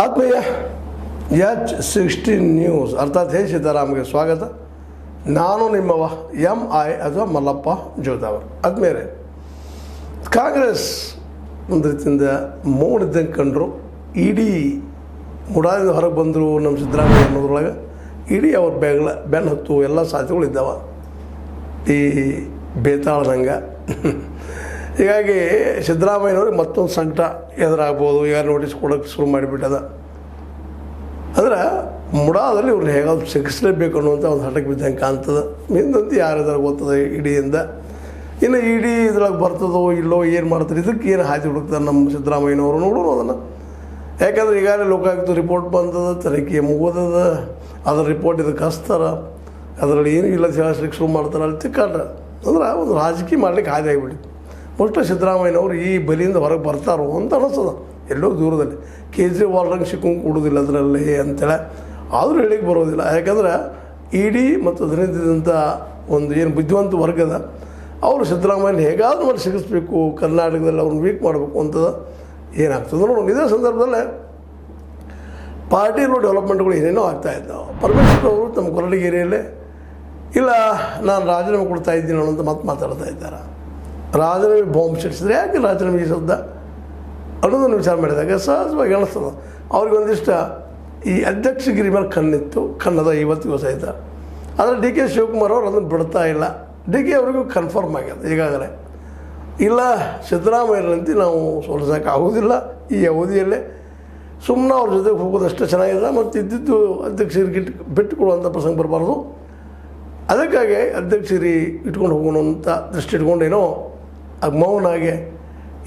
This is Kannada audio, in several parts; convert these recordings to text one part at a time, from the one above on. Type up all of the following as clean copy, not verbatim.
ಆತ್ಮೀಯ H16 ನ್ಯೂಸ್ ಅರ್ಥಾತ್ ಹೇ ಸಿದ್ದರಾಮಗೆ ಸ್ವಾಗತ. ನಾನು ನಿಮ್ಮವ MI ಅಥವಾ ಮಲ್ಲಪ್ಪ ಜೋದಾವರ್. ಆದ್ಮೇಲೆ ಕಾಂಗ್ರೆಸ್ ಒಂದು ರೀತಿಯಿಂದ ಮೂಡಿದ್ದಂಗೆ ಕಂಡ್ರು. ಇಡೀ ಮುಡಾದಿಂದ ಹೊರಗೆ ಬಂದರು ನಮ್ಮ ಸಿದ್ದರಾಮಯ್ಯ ಅನ್ನೋದ್ರೊಳಗೆ ಇಡೀ ಅವ್ರ ಬೆನ್ನು ಹತ್ತು ಎಲ್ಲ ಸಾಧ್ಯತೆಗಳಿದ್ದಾವ ಈ ಬೇತಾಳದಂಗೆ. ಹೀಗಾಗಿ ಸಿದ್ದರಾಮಯ್ಯನವ್ರಿಗೆ ಮತ್ತೊಂದು ಸಂಕಟ ಎದುರಾಗ್ಬೋದು. ಈಗ ನೋಟಿಸ್ ಕೊಡೋಕ್ಕೆ ಶುರು ಮಾಡಿಬಿಟ್ಟದ. ಅಂದ್ರೆ ಮುಡಾದಲ್ಲಿ ಇವ್ರನ್ನ ಹೇಗಾದ್ರು ಸಿಗಿಸ್ಲೇಬೇಕು ಅನ್ನುವಂಥ ಒಂದು ಹಠಕ್ಕೆ ಬಿದ್ದಂಗೆ ಕಾಣ್ತದೆ. ಹಿಂದಂತೂ ಯಾರಿದಾರ ಗೊತ್ತದೆ ಇಡಿಯಿಂದ. ಇನ್ನು ಇಡೀ ಇದ್ರಾಗ ಬರ್ತದೋ ಇಲ್ಲೋ ಏನು ಮಾಡ್ತಾರೆ, ಇದಕ್ಕೆ ಏನು ಹಾದಿ ಹುಡುಕ್ತಾರೆ ನಮ್ಮ ಸಿದ್ದರಾಮಯ್ಯನವರು ನೋಡೋಣ ಅದನ್ನು. ಯಾಕಂದ್ರೆ ಈಗಾಗಲೇ ಲೋಕಾಯುಕ್ತ ರಿಪೋರ್ಟ್ ಬಂದದ, ತನಿಖೆ ಮುಗೋದದ, ಅದ್ರ ರಿಪೋರ್ಟ್ ಇದಕ್ಕೆ ಹಚ್ತಾರೆ, ಅದರಲ್ಲಿ ಏನೂ ಇಲ್ಲ ಹೇಳಲಿಕ್ಕೆ ಶುರು ಮಾಡ್ತಾರೆ. ಅಲ್ಲಿ ತಿಕ್ಕಾಡ್ರೆ ಅಂದ್ರೆ ಒಂದು ರಾಜಕೀಯ ಮಾಡ್ಲಿಕ್ಕೆ ಹಾದಿ ಆಗಿಬಿಟ್ಟಿತ್ತು. ಮೋಸ್ಟ್ಲಿ ಸಿದ್ದರಾಮಯ್ಯನವರು ಈ ಬಲಿಯಿಂದ ಹೊರಗೆ ಬರ್ತಾರೋ ಅಂತ ಅನ್ನಿಸ್ತದ. ಎಲ್ಲೋ ದೂರದಲ್ಲಿ ಕೇಜ್ರಿವಾಲ್ರಂಗೆ ಸಿಕ್ಕೊಂಡು ಕೊಡೋದಿಲ್ಲ ಅದರಲ್ಲಿ ಅಂತೇಳಿ ಆದರೂ ಹೇಳಿಕ್ಕೆ ಬರೋದಿಲ್ಲ. ಯಾಕಂದ್ರೆ ಇಡಿ ಮತ್ತು ಅದರಿಂದಂಥ ಒಂದು ಏನು ಬುದ್ಧಿವಂತ ವರ್ಗದ ಅವರು ಸಿದ್ದರಾಮಯ್ಯನ ಹೇಗಾದರೂ ಮಾಡಿ ಸಿಗಿಸ್ಬೇಕು, ಕರ್ನಾಟಕದಲ್ಲಿ ಅವ್ರನ್ನ ವೀಕ್ ಮಾಡಬೇಕು ಅಂತದ ಏನಾಗ್ತದೆ ನೋಡೋಣ. ಇದೇ ಸಂದರ್ಭದಲ್ಲೇ ಪಾರ್ಟಿಯಲ್ಲೂ ಡೆವಲಪ್ಮೆಂಟ್ಗಳು ಏನೇನೋ ಆಗ್ತಾಯಿದ್ದಾವೆ. ಪರಮೇಶ್ವರ್ ಅವರು ತಮ್ಮ ಕೊರಟಗೆರೆಯಲ್ಲೇ ಇಲ್ಲ ನಾನು ರಾಜೀನಾಮೆ ಕೊಡ್ತಾ ಇದ್ದೀನಿ ಅನ್ನೋಂಥ ಮಾತಾಡ್ತಾ ಇದ್ದಾರೆ. ರಾಜೀನಾಮೆ ಬಾಂಬ್ ಸಿಡಿಸಿದ್ರೆ ಯಾಕೆ ರಾಜೀನಾಮೆ ಶಬ್ದ ಅನ್ನೋದನ್ನು ವಿಚಾರ ಮಾಡಿದಾಗ ಸಹಜವಾಗಿ ಅನಿಸ್ತದೆ. ಅವ್ರಿಗೆ ಒಂದಿಷ್ಟು ಈ ಅಧ್ಯಕ್ಷಗಿರಿ ಮೇಲೆ ಕಣ್ಣಿತ್ತು, ಕಣ್ಣದ ಇವತ್ತಿಗೂ ಸಹಿತ. ಆದರೆ ಡಿ ಕೆ ಶಿವಕುಮಾರ್ ಅವರು ಅದನ್ನು ಬಿಡ್ತಾ ಇಲ್ಲ. ಡಿ ಕೆ ಅವರಿಗೂ ಕನ್ಫರ್ಮ್ ಆಗ್ಯದ ಈಗಾಗಲೇ. ಇಲ್ಲ ಸಿದ್ದರಾಮಯ್ಯರಂತೆ ನಾವು ಸೋಲಿಸೋಕೆ ಆಗೋದಿಲ್ಲ ಈ ಅವಧಿಯಲ್ಲೇ, ಸುಮ್ಮನೆ ಅವ್ರ ಜೊತೆಗೆ ಹೋಗೋದಷ್ಟು ಚೆನ್ನಾಗಿಲ್ಲ, ಮತ್ತು ಇದ್ದಿದ್ದು ಅಧ್ಯಕ್ಷರಿಗೆ ಬಿಟ್ಟು ಕೊಡುವಂಥ ಪ್ರಸಂಗ ಬರಬಾರ್ದು. ಅದಕ್ಕಾಗಿ ಅಧ್ಯಕ್ಷರಿ ಇಟ್ಕೊಂಡು ಹೋಗೋಣ ಅಂತ ದೃಷ್ಟಿ ಇಟ್ಕೊಂಡೇನೋ ಆಗ ಮೌನಾಗೆ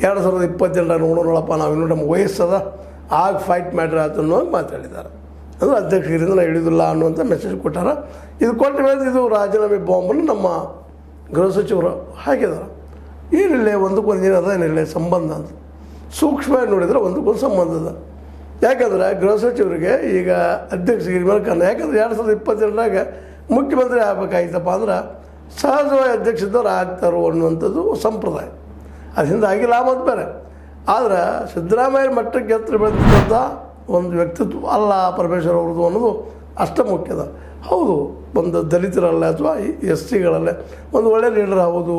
2028 ನೋಡೋಣಪ್ಪ, ನಾವು ಇನ್ನೂ ನಮ್ಮ ವಯಸ್ಸದ ಆಗ ಫೈಟ್ ಮ್ಯಾಟ್ರ್ ಆಯ್ತು ಅನ್ನೋದು ಮಾತಾಡಿದ್ದಾರೆ. ಅಂದರೆ ಅಧ್ಯಕ್ಷರಿಂದ ನಾವು ಹಿಡಿದಿಲ್ಲ ಅನ್ನುವಂಥ ಮೆಸೇಜ್ ಕೊಟ್ಟಾರ. ಇದು ಕೊಟ್ಟ ಮೇಲೆ ಇದು ರಾಜೀನಾಮೆ ಬಾಂಬನ್ನು ನಮ್ಮ ಗೃಹ ಸಚಿವರು ಹಾಕಿದ್ದಾರೆ. ಏನಿಲ್ಲ ಒಂದಕ್ಕೊಂದು ಏನದ ಏನಿಲ್ಲ ಸಂಬಂಧ ಅಂತ ಸೂಕ್ಷ್ಮವಾಗಿ ನೋಡಿದರೆ ಒಂದಕ್ಕೊಂದು ಸಂಬಂಧ ಅದ. ಯಾಕಂದ್ರೆ ಗೃಹ ಸಚಿವರಿಗೆ ಈಗ ಅಧ್ಯಕ್ಷಗಿರಿ ಮೇಲೆ ಕಣ್ಣ. ಯಾಕಂದ್ರೆ 2028 ಮುಖ್ಯಮಂತ್ರಿ ಆಗಬೇಕಾಯ್ತಪ್ಪ ಅಂದ್ರೆ ಸಹಜವಾಗಿ ಅಧ್ಯಕ್ಷದವ್ರು ಆಗ್ತಾರೋ ಅನ್ನುವಂಥದ್ದು ಸಂಪ್ರದಾಯ. ಅದರಿಂದ ಆಗಿಲ್ಲ ಮತ್ತು ಬೇರೆ. ಆದರೆ ಸಿದ್ದರಾಮಯ್ಯ ಮಟ್ಟಕ್ಕೆ ಎತ್ತರ ಬೆಳೆದಂಥ ಒಂದು ವ್ಯಕ್ತಿತ್ವ ಅಲ್ಲ ಪರಮೇಶ್ವರ್ ಅವ್ರದ್ದು ಅನ್ನೋದು ಅಷ್ಟೇ ಮುಖ್ಯದ. ಹೌದು, ಒಂದು ದಲಿತರಲ್ಲೇ ಅಥವಾ SCಗಳಲ್ಲೇ ಒಂದು ಒಳ್ಳೆಯ ಲೀಡರ್ ಹೌದು,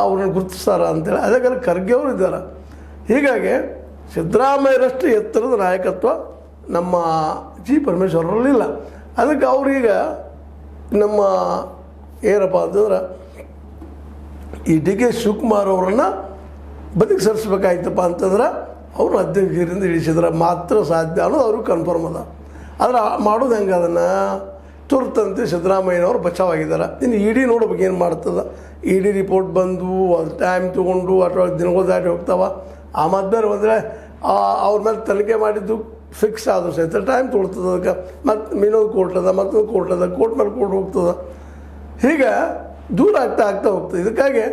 ಅವ್ರನ್ನ ಗುರುತಿಸ್ತಾರ ಅಂತೇಳಿ. ಅದಕ್ಕೆಲ್ಲ ಖರ್ಗೆ ಅವರು ಇದ್ದಾರೆ. ಹೀಗಾಗಿ ಸಿದ್ದರಾಮಯ್ಯರಷ್ಟು ಎತ್ತರದ ನಾಯಕತ್ವ ನಮ್ಮ ಜಿ ಪರಮೇಶ್ವರರಲ್ಲಿಲ್ಲ. ಅದಕ್ಕೆ ಅವ್ರೀಗ ನಮ್ಮ ಏನಪ್ಪ ಅಂತಂದ್ರೆ ಈ ಡಿ ಕೆ ಶಿವಕುಮಾರ್ ಅವರನ್ನು ಬದುಕಿ ಸರಿಸ್ಬೇಕಾಯ್ತಪ್ಪ ಅಂತಂದ್ರೆ ಅವರು ಅಧ್ಯಕ್ಷರಿಂದ ಇಳಿಸಿದ್ರೆ ಮಾತ್ರ ಸಾಧ್ಯ ಅನ್ನೋದು ಅವ್ರಿಗೆ ಕನ್ಫರ್ಮ್ ಅದ. ಆದರೆ ಮಾಡೋದು ಹೆಂಗೆ ಅದನ್ನು ತುರ್ತಂತೆ ಸಿದ್ದರಾಮಯ್ಯನವರು ಬಚಾವಾಗಿದ್ದಾರೆ. ಇನ್ನು ಇಡಿ ನೋಡ್ಬೇಕು ಏನು ಮಾಡ್ತದೆ. ಇಡಿ ರಿಪೋರ್ಟ್ ಬಂದು ಅದು ಟೈಮ್ ತೊಗೊಂಡು ಅಥವಾ ದಿನಗಳು ದಾಟಿ ಹೋಗ್ತಾವ. ಆ ಮಧ್ಯಾಹ್ನ ಬಂದರೆ ಅವ್ರ ಮೇಲೆ ತನಿಖೆ ಮಾಡಿದ್ದು ಫಿಕ್ಸ್ ಆದರೂ ಸಹಿತ ಟೈಮ್ ತೊಗೊಳ್ತದೆ. ಅದಕ್ಕೆ ಮತ್ತು ಇನ್ನೊಂದು ಕೋರ್ಟ್ ಅದ, ಮತ್ತೊಂದು ಕೋರ್ಟ್ ಅದ, ಕೋರ್ಟ್ ಮೇಲೆ ಕೋರ್ಟ್ ಹೋಗ್ತದೆ. ಹೀಗೆ ದೂರ ಆಗ್ತಾ ಹೋಗ್ತದೆ. ಇದಕ್ಕಾಗಿ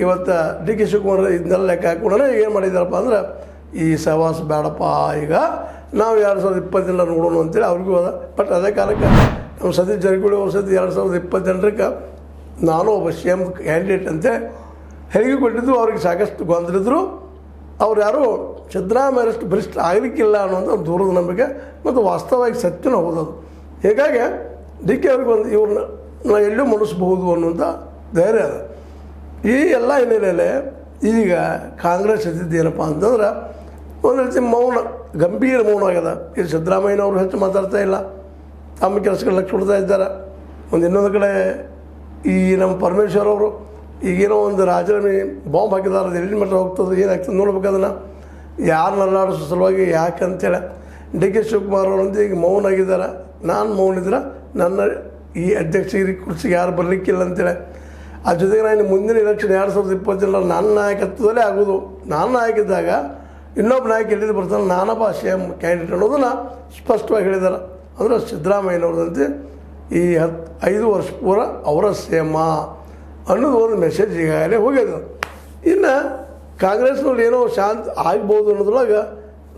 ಇವತ್ತು ಡಿ ಕೆ ಶಿವಕುಮಾರ್ ಇದನ್ನೆಲ್ಲ ಲೆಕ್ಕ ಹಾಕೊಂಡ್ರೆ ಏನು ಮಾಡಿದ್ದಾರಪ್ಪ ಅಂದ್ರೆ ಈ ಸಹವಾಸ ಬೇಡಪ್ಪ, ಈಗ ನಾವು 2028 ನೋಡೋಣ ಅಂತೇಳಿ ಅವ್ರಿಗೂ ಅದ. ಬಟ್ ಅದೇ ಕಾಲಕ್ಕೆ ನಮ್ಮ ಸತೀಶ್ ಜಾರಕಿಹೊಳಿ ಅವ್ರ ಸತಿ 2028 ನಾನು ಒಬ್ಬ CM ಕ್ಯಾಂಡಿಡೇಟ್ ಅಂತೇಳಿ ಹೇಳಿಕೆ ಕೊಟ್ಟಿದ್ದು. ಅವ್ರಿಗೆ ಸಾಕಷ್ಟು ಗೊಂದಲಿದ್ರು. ಅವ್ರು ಯಾರು ಸಿದ್ದರಾಮಯ್ಯರಷ್ಟು ಬಲಿಷ್ಠ ಆಗಲಿಕ್ಕಿಲ್ಲ ಅನ್ನೋಂಥ ದೂರದ ನಂಬಿಕೆ ಮತ್ತು ವಾಸ್ತವವಾಗಿ ಸತ್ಯನ ಹೋದದು. ಹೀಗಾಗಿ ಡಿ ಕೆ ಅವ್ರಿಗೆ ಒಂದು ಇವ್ರನ್ನ ನಾವು ಎಲ್ಲೂ ಮುನಿಸ್ಬಹುದು ಅನ್ನುವಂಥ ಧೈರ್ಯ ಅದ. ಈ ಎಲ್ಲ ಹಿನ್ನೆಲೆಯಲ್ಲಿ ಈಗ ಕಾಂಗ್ರೆಸ್ ಇದ್ದಿದ್ದೇನಪ್ಪ ಅಂತಂದ್ರೆ ಒಂದು ರೀತಿ ಮೌನ, ಗಂಭೀರ ಮೌನ ಆಗ್ಯದ. ಇದು ಸಿದ್ದರಾಮಯ್ಯನವರು ಹೆಚ್ಚು ಮಾತಾಡ್ತಾ ಇಲ್ಲ, ತಮ್ಮ ಕೆಲಸಗಳು ಲಕ್ಷ ಕೊಡ್ತಾ ಇದ್ದಾರೆ. ಇನ್ನೊಂದು ಕಡೆ ಈ ನಮ್ಮ ಪರಮೇಶ್ವರ್ ಅವರು ಈಗೇನೋ ಒಂದು ರಾಜೀನಾಮೆ ಬಾಂಬ್ ಹಾಕಿದ್ದಾರೆ. ಅದು ಎಲ್ಲಿ ಮಟ್ಟ ಹೋಗ್ತದೆ, ಏನಾಗ್ತದೆ ನೋಡ್ಬೇಕು. ಅದನ್ನು ಯಾರು ನಲ್ಲಾಡಿಸೋ ಸಲುವಾಗಿ ಯಾಕಂತೇಳಿ ಡಿ ಕೆ ಶಿವಕುಮಾರ್ ಅವರಂತ ಈಗ ಮೌನ ಆಗಿದ್ದಾರೆ. ನಾನು ಮೌನಿದ್ರೆ ನನ್ನ ಈ ಅಧ್ಯಕ್ಷಗಿರಿ ಕುರ್ಚಿಗೆ ಯಾರು ಬರಲಿಕ್ಕಿಲ್ಲ ಅಂತೇಳಿ. ಆ ಜೊತೆಗೆ ನಾನು ಮುಂದಿನ ಎಲೆಕ್ಷನ್ 2028 ನನ್ನ ನಾಯಕತ್ವದಲ್ಲೇ ಆಗೋದು. ನಾನು ನಾಯಕಿದ್ದಾಗ ಇನ್ನೊಬ್ಬ ನಾಯಕ ಎಲ್ಲಿದ್ದು ಬರ್ತಾನೆ, ನಾನಪ್ಪ CM ಕ್ಯಾಂಡಿಡೇಟ್ ಅನ್ನೋದನ್ನು ಸ್ಪಷ್ಟವಾಗಿ ಹೇಳಿದ್ದಾರೆ. ಅಂದರೆ ಸಿದ್ದರಾಮಯ್ಯನವ್ರದಂತೆ ಈ 5 ವರ್ಷ ಪೂರ ಅವರ CM ಅನ್ನೋದು ಒಂದು ಮೆಸೇಜ್ ಈಗಾಗಲೇ ಹೋಗ್ಯದ. ಇನ್ನು ಕಾಂಗ್ರೆಸ್ನಲ್ಲಿ ಏನೋ ಶಾಂತಿ ಆಗ್ಬೋದು ಅನ್ನೋದ್ರೊಳಗೆ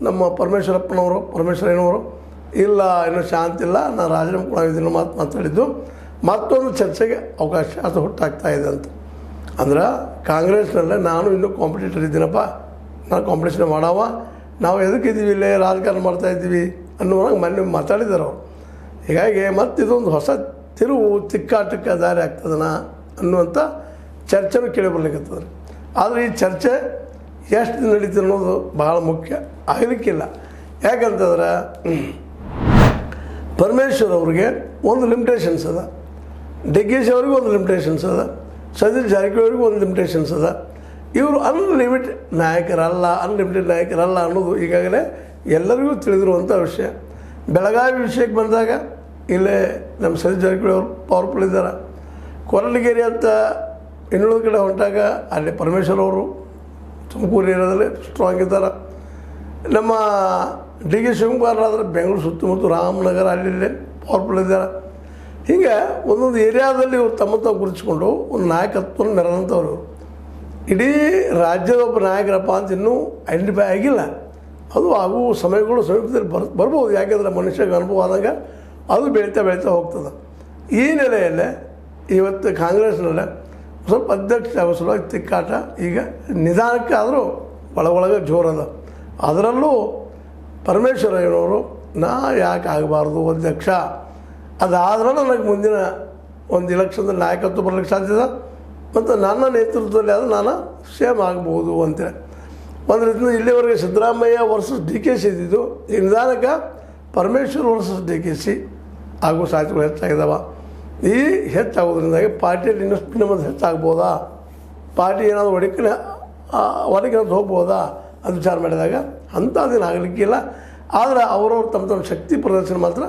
ನಮ್ಮ ಪರಮೇಶ್ವರಯ್ಯನವರು ಇಲ್ಲ ಇನ್ನೂ ಶಾಂತಿ ಇಲ್ಲ, ನಾನು ರಾಜೀನಾಮೆ ಕೊಡೋದಿನ ಮಾತಾಡಿದ್ದು ಮತ್ತೊಂದು ಚರ್ಚೆಗೆ ಅವಕಾಶ ಅದು ಹುಟ್ಟಾಗ್ತಾ ಇದೆ ಅಂತ. ಅಂದ್ರೆ ಕಾಂಗ್ರೆಸ್ನಲ್ಲೇ ನಾನು ಇನ್ನೂ ಕಾಂಪಿಟೇಟರ್ ಇದ್ದೀನಪ್ಪ, ನಾನು ಕಾಂಪಿಟೇಷನ್ ಮಾಡವ, ನಾವು ಎದಕ್ಕಿದ್ದೀವಿ ಇಲ್ಲೇ ರಾಜಕಾರಣ ಮಾಡ್ತಾಯಿದ್ದೀವಿ ಅನ್ನುವಾಗ ಮೊನ್ನೆ ಮಾತಾಡಿದ್ದಾರೆ ಅವರು. ಹೀಗಾಗಿ ಮತ್ತು ಇದೊಂದು ಹೊಸ ತಿರುವು ತಿಕ್ಕಾಟಕ್ಕೆ ದಾರಿ ಆಗ್ತದನ ಅನ್ನುವಂಥ ಚರ್ಚೆನೂ ಕೇಳಿ ಬರ್ಲಿಕ್ಕತ್ತದ. ಆದರೆ ಈ ಚರ್ಚೆ ಎಷ್ಟು ನಡೀತದೆ ಅನ್ನೋದು ಭಾಳ ಮುಖ್ಯ. ಆಗಲಿಕ್ಕಿಲ್ಲ. ಯಾಕಂತಂದ್ರೆ ಪರಮೇಶ್ವರ್ ಅವ್ರಿಗೆ ಒಂದು ಲಿಮಿಟೇಷನ್ಸ್ ಅದ, ಡಿ ಕೆ ಶಿ ಅವ್ರಿಗೂ ಒಂದು ಲಿಮಿಟೇಷನ್ಸ್ ಅದ, ಸತೀಶ್ ಜಾರಕಿಹೊಳಿಗೂ ಒಂದು ಲಿಮಿಟೇಷನ್ಸ್ ಅದ. ಇವರು ಅನ್ಲಿಮಿಟೆಡ್ ನಾಯಕರಲ್ಲ ಅನ್ನೋದು ಈಗಾಗಲೇ ಎಲ್ಲರಿಗೂ ತಿಳಿದಿರುವಂಥ ವಿಷಯ. ಬೆಳಗಾವಿ ವಿಷಯಕ್ಕೆ ಬಂದಾಗ ಇಲ್ಲೇ ನಮ್ಮ ಸತೀಶ್ ಜಾರಕಿಹೊಳಿ ಅವರು ಪವರ್ಫುಲ್ ಇದ್ದಾರೆ. ಕೊರಟಗೆರೆ ಅಂತ ಇನ್ನುಳಿದ ಕಡೆ ಹೊಂಟಾಗ ಅಲ್ಲಿ ಪರಮೇಶ್ವರ್ ಅವರು ತುಮಕೂರು ಏರಿಯಾದಲ್ಲಿ ಸ್ಟ್ರಾಂಗ್ ಇದ್ದಾರೆ. ನಮ್ಮ ಡಿ ಕೆ ಶಿವಕುಮಾರ್ ಆದರೆ ಬೆಂಗಳೂರು ಸುತ್ತಮುತ್ತ ರಾಮನಗರ ಅಲ್ಲಿ ಪವರ್ಫುಲ್ ಇದ್ದಾರೆ. ಹೀಗೆ ಒಂದೊಂದು ಏರಿಯಾದಲ್ಲಿ ಇವರು ತಮ್ಮ ತಾವು ಗುರುತಿಸ್ಕೊಂಡು ಒಂದು ನಾಯಕತ್ವವನ್ನು ಮೆರೆದಂಥವ್ರು. ಇಡೀ ರಾಜ್ಯದ ಒಬ್ಬ ನಾಯಕರಪ್ಪ ಅಂತ ಇನ್ನೂ ಐಡೆಂಟಿಫೈ ಆಗಿಲ್ಲ. ಅದು ಆಗುವ ಸಮಯಗಳು ಸಮೀಪದಲ್ಲಿ ಬರ್ಬೋದು. ಯಾಕೆಂದರೆ ಮನುಷ್ಯಗೆ ಅನುಭವ ಆದಾಗ ಅದು ಬೆಳೀತಾ ಹೋಗ್ತದೆ. ಈ ನೆಲೆಯಲ್ಲೇ ಇವತ್ತು ಕಾಂಗ್ರೆಸ್ನಲ್ಲೇ ಸ್ವಲ್ಪ ಅಧ್ಯಕ್ಷ ಆಗೋ ಸಲುವಾಗಿ ತಿಕ್ಕಾಟ ಈಗ ನಿಧಾನಕ್ಕೆ ಆದರೂ ಒಳಗೆ ಜೋರದ. ಅದರಲ್ಲೂ ಪರಮೇಶ್ವರಯ್ಯನವರು ನಾ ಯಾಕೆ ಆಗಬಾರ್ದು ಅಧ್ಯಕ್ಷ, ಅದಾದ್ರೂ ನನಗೆ ಮುಂದಿನ ಒಂದು ಇಲೆಕ್ಷನ್ದಲ್ಲಿ ನಾಯಕತ್ವ ಬರಲಿಕ್ಕೆ ಸಾಧ್ಯದ ಮತ್ತು ನನ್ನ ನೇತೃತ್ವದಲ್ಲಿ ಅದು ನಾನು ಸೇಮ್ ಆಗ್ಬೋದು ಅಂತೇಳಿ ಒಂದು ರೀತಿಯಿಂದ ಇಲ್ಲಿವರೆಗೆ Siddaramaiah versus D K C ಇದ್ದಿದ್ದು ಈ ನಿಧಾನಕ್ಕೆ Parameshwar versus D K C ಆಗೋ ಸಾಧ್ಯತೆಗಳು ಹೆಚ್ಚಾಗಿದ್ದಾವೆ. ಈ ಹೆಚ್ಚಾಗೋದ್ರಿಂದಾಗಿ ಪಾರ್ಟಿಯಲ್ಲಿ ಇನ್ನಷ್ಟು ನಮ್ಮದು ಹೆಚ್ಚಾಗ್ಬೋದಾ, ಪಾರ್ಟಿ ಏನಾದರೂ ಒಡಕಿನ ಹೋಗ್ಬೋದಾ ಅದು ವಿಚಾರ ಮಾಡಿದಾಗ ಅಂಥದ್ದೇನು ಆಗಲಿಕ್ಕಿಲ್ಲ. ಆದರೆ ಅವರವ್ರು ತಮ್ಮ ಶಕ್ತಿ ಪ್ರದರ್ಶನ ಮಾತ್ರ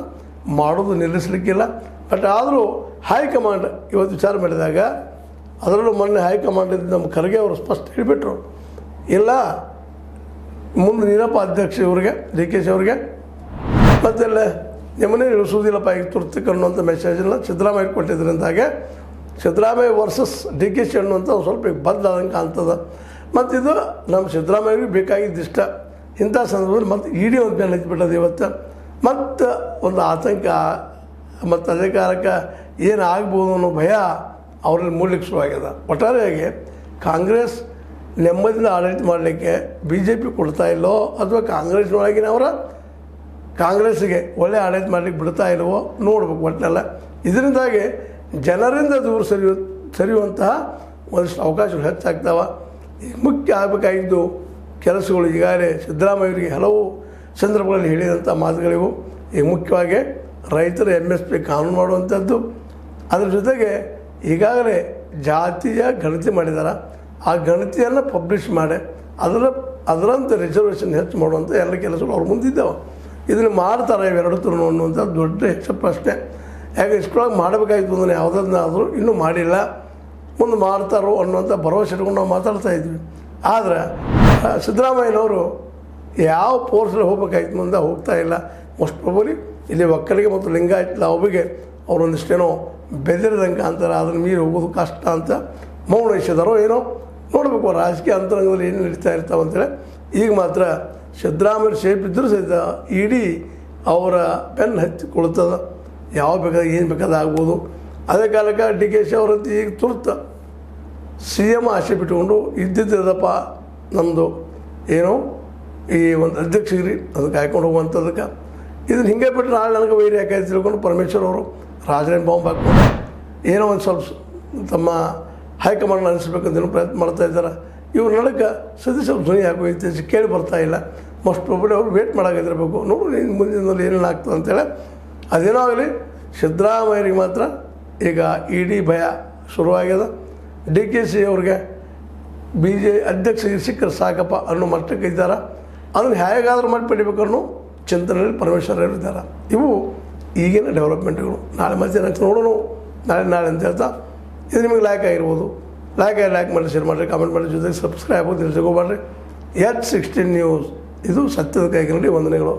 ಮಾಡೋದು ನಿಲ್ಲಿಸಲಿಕ್ಕಿಲ್ಲ. ಬಟ್ ಆದರೂ ಹೈಕಮಾಂಡ್ ಇವತ್ತು ವಿಚಾರ ಮಾಡಿದಾಗ, ಅದರಲ್ಲೂ ಮೊನ್ನೆ ಹೈಕಮಾಂಡ್ ನಮ್ಮ ಖರ್ಗೆ ಅವರು ಸ್ಪಷ್ಟ ಹೇಳಿಬಿಟ್ರು, ಇಲ್ಲ ಮುಂದೆ ನೀನಪ್ಪ ಅಧ್ಯಕ್ಷ ಇವರಿಗೆ ಡಿ ಕೆ ಸಿ ಅವ್ರಿಗೆ, ಮತ್ತೆಲ್ಲ ನಿಮ್ಮನ್ನೇ ಇಳಿಸೋದಿಲ್ಲಪ್ಪ ಈಗ ತುರ್ತಕ್ಕೆ ಅನ್ನುವಂಥ ಮೆಸೇಜನ್ನು ಸಿದ್ದರಾಮಯ್ಯ ಕೊಟ್ಟಿದ್ದರಿಂದಾಗೆ ಸಿದ್ದರಾಮಯ್ಯ ವರ್ಸಸ್ ಡಿ ಕೆ ಸಿ ಅನ್ನುವಂಥ ಸ್ವಲ್ಪ ಈಗ ಬದಲಾದಂಗೆ ಕಾಣ್ತದೆ. ಮತ್ತು ಇದು ನಮ್ಮ ಸಿದ್ದರಾಮಯ್ಯಗೂ ಬೇಕಾಗಿದ್ದಿಷ್ಟ. ಇಂಥ ಸಂದರ್ಭದಲ್ಲಿ ಮತ್ತು ಇಡೀ ಒಂದು ಮೇಲೆ ಹಚ್ಚಿಬಿಟ್ಟದು ಇವತ್ತು. ಮತ್ತು ಒಂದು ಆತಂಕ ಮತ್ತು ಅಧಿಕಾರಕ್ಕೆ ಏನು ಆಗ್ಬೋದು ಅನ್ನೋ ಭಯ ಅವರಲ್ಲಿ ಮೂಡಲಿಕ್ಕೆ ಶುರುವಾಗ್ಯದ. ಒಟ್ಟಾರೆಯಾಗಿ ಕಾಂಗ್ರೆಸ್ ನೆಮ್ಮದಿಯಿಂದ ಆಡಳಿತ ಮಾಡಲಿಕ್ಕೆ ಬಿ ಜೆ ಪಿ ಕೊಡ್ತಾ ಇಲ್ಲೋ ಅಥವಾ ಕಾಂಗ್ರೆಸ್ನೊಳಗಿನವರ ಕಾಂಗ್ರೆಸ್ಸಿಗೆ ಒಳ್ಳೆ ಆಡಳಿತ ಮಾಡಲಿಕ್ಕೆ ಬಿಡ್ತಾ ಇಲ್ಲವೋ ನೋಡ್ಬೇಕು. ಒಟ್ಟಿನೆಲ್ಲ ಇದರಿಂದಾಗಿ ಜನರಿಂದ ದೂರ ಸರಿಯುವಂತಹ ಒಂದಿಷ್ಟು ಅವಕಾಶಗಳು ಹೆಚ್ಚಾಗ್ತಾವೆ. ಈಗ ಮುಖ್ಯ ಆಗಬೇಕಾಗಿದ್ದು ಕೆಲಸಗಳು ಈಗಾಗಲೇ ಸಿದ್ದರಾಮಯ್ಯವರಿಗೆ ಹಲವು ಸಂದರ್ಭಗಳಲ್ಲಿ ಹೇಳಿದಂಥ ಮಾತುಗಳಿವು. ಈಗ ಮುಖ್ಯವಾಗಿ ರೈತರ MSP ಕಾನೂನು ಮಾಡುವಂಥದ್ದು, ಅದರ ಜೊತೆಗೆ ಈಗಾಗಲೇ ಜಾತಿಯ ಗಣತಿ ಮಾಡಿದ್ದಾರೆ. ಆ ಗಣತಿಯನ್ನು ಪಬ್ಲಿಷ್ ಮಾಡಿ ಅದರಂತೆ ರಿಸರ್ವೇಷನ್ ಹೆಚ್ಚು ಮಾಡುವಂಥ ಎಲ್ಲ ಕೆಲಸಗಳು ಅವ್ರು ಮುಂದಿದ್ದಾವೆ. ಇದನ್ನು ಮಾಡ್ತಾರೆ ಇವೆರಡು ತರೂ ಅನ್ನುವಂಥ ದೊಡ್ಡ ಹೆಚ್ಚು ಪ್ರಶ್ನೆ. ಯಾಕೆ ಇಷ್ಟೊಳಗೆ ಮಾಡಬೇಕಾಗಿತ್ತು ಅಂದರೆ ಯಾವುದನ್ನಾದರೂ ಇನ್ನೂ ಮಾಡಿಲ್ಲ, ಮುಂದೆ ಮಾಡ್ತಾರೋ ಅನ್ನುವಂಥ ಭರವಸೆ ಇಟ್ಕೊಂಡು ನಾವು ಮಾತಾಡ್ತಾ ಇದ್ವಿ. ಆದರೆ ಸಿದ್ದರಾಮಯ್ಯನವರು ಯಾವ ಫೋರ್ಸಲ್ಲಿ ಹೋಗ್ಬೇಕಾಯ್ತು ಮುಂದೆ ಹೋಗ್ತಾ ಇಲ್ಲ. ಮೋಸ್ಟ್ ಪ್ರಾಬಲಿ ಇಲ್ಲಿ ಒಕ್ಕಲಿಗೆ ಮತ್ತು ಲಿಂಗಾಯತ್ ಲಾಬಿಗೆ ಅವರೊಂದಿಷ್ಟೇನೋ ಬೆದರಿದಂಗೆ ಅಂತಾರೆ. ಅದನ್ನು ಮೀರಿ ಹೋಗೋದು ಕಷ್ಟ ಅಂತ ಮೌನ ವಹಿಸಿದಾರೋ ಏನೋ ನೋಡಬೇಕು. ರಾಜಕೀಯ ಅಂತರಂಗದಲ್ಲಿ ಏನು ನಡೀತಾ ಇರ್ತಾವೆ ಅಂತೇಳಿ ಈಗ ಮಾತ್ರ ಸಿದ್ದರಾಮಯ್ಯ ಶೇಪ್ ಇದ್ದರೂ ಸಹಿತ ಇಡೀ ಅವರ ಪೆನ್ ಹಚ್ಚಿಕೊಳ್ತದೆ. ಯಾವ ಬೇಕಾದ ಏನು ಬೇಕಾದ ಆಗ್ಬೋದು. ಅದೇ ಕಾಲಕ್ಕೆ ಡಿ ಕೆ ಶಿ ಅವರಂತ ಈಗ ತುರ್ತು CM ಆಸೆ ಬಿಟ್ಟುಕೊಂಡು ಇದ್ದಿದ್ದಪ್ಪ ನಮ್ಮದು ಏನೋ ಈ ಒಂದು ಅಧ್ಯಕ್ಷಗಿರಿ ಅದಕ್ಕೆ ಹಾಕೊಂಡು ಹೋಗುವಂಥದಕ್ಕೆ ಇದನ್ನು ಹಿಂಗೆ ಬಿಟ್ಟರೆ ನಾಳೆ ನನಗೆ ವೈರಿ ಯಾಕಾಯ್ತು ತಿಳ್ಕೊಂಡು ಪರಮೇಶ್ವರ್ ಅವರು ರಾಜನೇ ಬಾಂಬ್ ಹಾಕ್ಕೊಂಡು ಏನೋ ಒಂದು ಸ್ವಲ್ಪ ತಮ್ಮ ಹೈಕಮಾಂಡ್ ಅನಿಸ್ಬೇಕಂತ ಪ್ರಯತ್ನ ಮಾಡ್ತಾ ಇದ್ದಾರೆ. ಇವ್ರ ನಡಕ್ಕೆ ಸದ್ಯ ಸ್ವಲ್ಪ ಧ್ವನಿ ಹಾಕೋಯ್ತು ಕೇಳಿ ಬರ್ತಾ ಇಲ್ಲ. ಮೋಸ್ಟ್ ಪ್ರಾಬಲಿ ಅವರು ವೇಟ್ ಮಾಡೋಕ್ಕಿರಬೇಕು. ನೋಡು ಮುಂದಿನಲ್ಲಿ ಏನೇನು ಆಗ್ತದೆ ಅಂತೇಳಿ. ಅದೇನೋ ಆಗಲಿ ಸಿದ್ದರಾಮಯ್ಯರಿಗೆ ಮಾತ್ರ ಈಗ ಇಡೀ ಭಯ ಶುರುವಾಗ್ಯದ. ಡಿ ಕೆ ಸಿ ಅವ್ರಿಗೆ ಅಧ್ಯಕ್ಷರಿಗೆ ಸಿಕ್ಕರೆ ಸಾಕಪ್ಪ ಅನ್ನೋ ಮಟ್ಟಕ್ಕೆ ಇದ್ದಾರೆ. ಅದನ್ನು ಹೇಗಾದರೂ ಮಾಡಿ ಪಡಿಬೇಕು ಅನ್ನೋ ಚಿಂತನೆಯಲ್ಲಿ ಪರಮೇಶ್ವರರಿದ್ದಾರೆ. ಇವು ಈಗಿನ ಡೆವಲಪ್ಮೆಂಟ್ಗಳು. ನಾಳೆ ಮತ್ತೆ ನೋಡೋಣ ನಾಳೆ ಅಂತ ಹೇಳ್ತಾ ಇದು ನಿಮಗೆ ಲೈಕ್ ಆಗಿರ್ಬೋದು. ಲೈಕ್ ಮಾಡಿ, ಶೇರ್ ಮಾಡಿರಿ, ಕಾಮೆಂಟ್ ಮಾಡಿ, ಜೊತೆಗೆ ಸಬ್ಸ್ಕ್ರೈಬ್ ಆಗೋದು ತಿಳಿಸ್ಕೋಬೇಡ್ರಿ. H16 ನ್ಯೂಸ್ ಇದು ಸತ್ಯದ ಕೈಗಿನಲ್ಲಿ ವಂದನೆಗಳು.